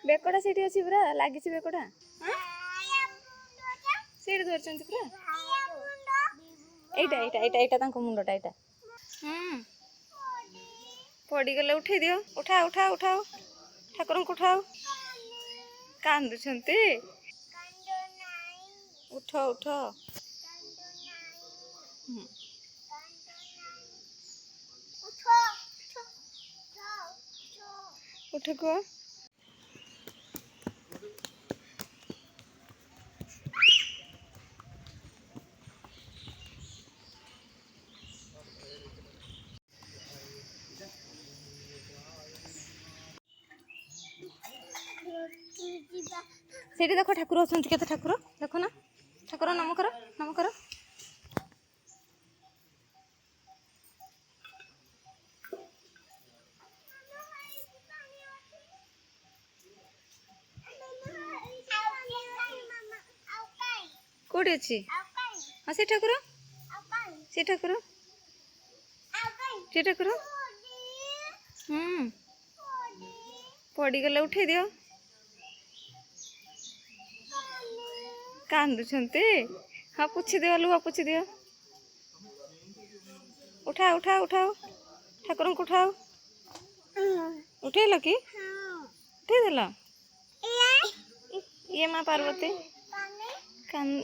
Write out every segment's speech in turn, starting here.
ବେକଟା ସେଇଠି ଅଛି ପୁରା ଲାଗିଛି ବେକଟା। ସେଇଠି ଧରିଛନ୍ତି ପୁରା। ଏଇଟା ଏଇଟା ଏଇଟା ଏଇଟା ତାଙ୍କ ମୁଣ୍ଡଟା ଏଇଟା। ପଡ଼ିଗଲେ ଉଠେଇ ଦିଅ। ଉଠାଅ ଉଠାଅ ଉଠାଅ ଠାକୁରଙ୍କୁ ଉଠାଅ। କାନ୍ଦୁଛନ୍ତି। ଉଠ ଉଠ। ଉଠ କୁହ। ସେଇଠି ଦେଖ ଠାକୁର ଅଛନ୍ତି କେତେ ଠାକୁର ଦେଖ ନା। ଠାକୁର ନାମ କର ନାମ କର। କୋଉଠି ଅଛି? ହଁ ସେ ଠାକୁର ସେ ଠାକୁର ସେ ଠାକୁର। ପଡ଼ିଗଲେ ଉଠେଇ ଦିଅ। କାନ୍ଦୁଛନ୍ତି। ହଁ ପୋଛି ଦିଅ ଲୁହ ପୋଛି ଦିଅ। ଉଠାଅ ଉଠାଅ ଉଠାଅ ଠାକୁରଙ୍କୁ ଉଠାଅ। ଉଠେଇଲ କି? ଉଠେଇଦେଲ। ଇଏ ମା ପାର୍ବତୀ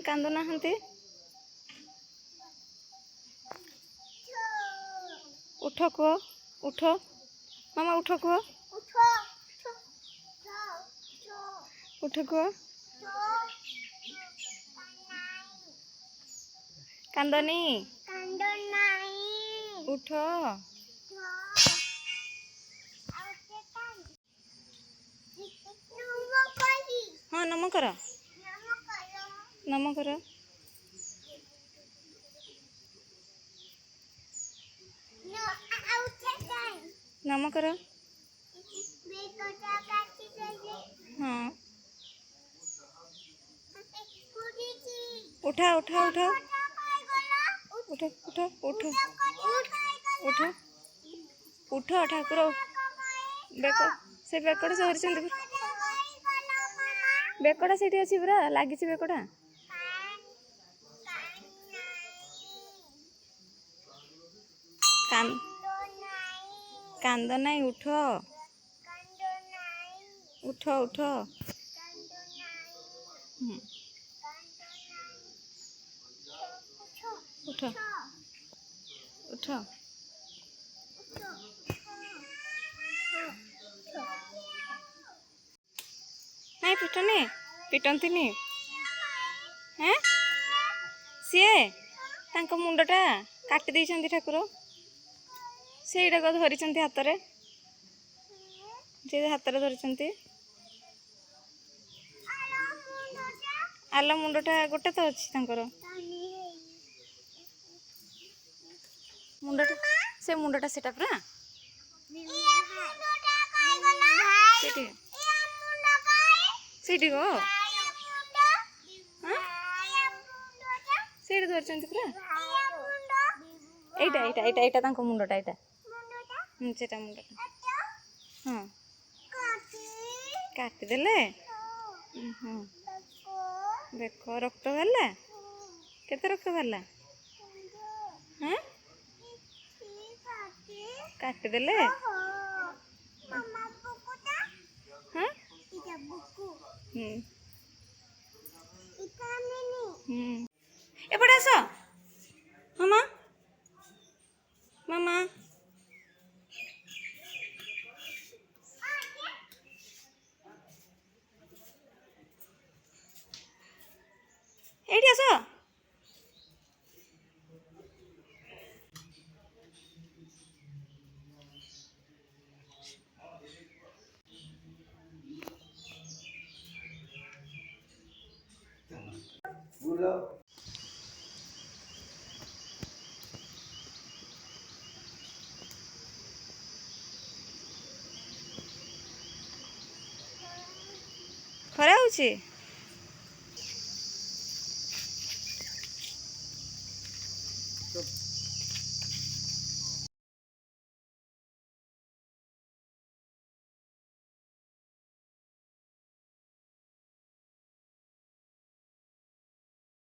କାନ୍ଦୁ ନାହାନ୍ତି। ଉଠ କୁହ ଉଠ ମାମା ଉଠ କୁହ। ଉଠ କୁହ। କାନ୍ଦନି ଉଠ। ହଁ ନମ କର ନମ କର। ନମ କର। ହଁ ଉଠା ଉଠା ଉଠା ଉଠ ଉଠ ଉଠ ଉଠ ଉଠ ଠାକୁର ବେକ ସେ ବେକଟା ସେ ଧରିଛନ୍ତି। ବେକଟା ସେଇଠି ଅଛି ପୁରା ଲାଗିଛି ବେକଟା। କାନ୍ଦ ନାହିଁ ଉଠ ଉଠ ଉଠ। ଉଠ ଉଠ। ନାଇଁ ପିଟନି ପିଟନ୍ତିନି। ହେଁ ସିଏ ତାଙ୍କ ମୁଣ୍ଡଟା କାଟି ଦେଇଛନ୍ତି ଠାକୁର। ସେଇଟାକୁ ଧରିଛନ୍ତି ହାତରେ ଯେ ହାତରେ ଧରିଛନ୍ତି। ଆଲ ମୁଣ୍ଡଟା ଗୋଟେ ତ ଅଛି ତାଙ୍କର ମୁଣ୍ଡଟା ସେ ମୁଣ୍ଡଟା ସେଟା ପୁରା ସେଇଠି ସେଇଠି ଗୋ ସେଇଠି ଧରିଛନ୍ତି ପୁରା। ଏଇଟା ଏଇଟା ଏଇଟା ଏଇଟା ତାଙ୍କ ମୁଣ୍ଡଟା ଏଇଟା ସେଟା ମୁଣ୍ଡଟା। ହଁ କାଟିଦେଲେ। ବେକ ରକ୍ତ ବାହାରିଲା। କେତେ ରକ୍ତ ବାହାରିଲା? ହଁ କାଟିଦେଲେ। ହଁ ଏପଟେ ଆସ ମାମା ମାମା। ଏଇଠି ଆସ। ଖରା ହଉଛି।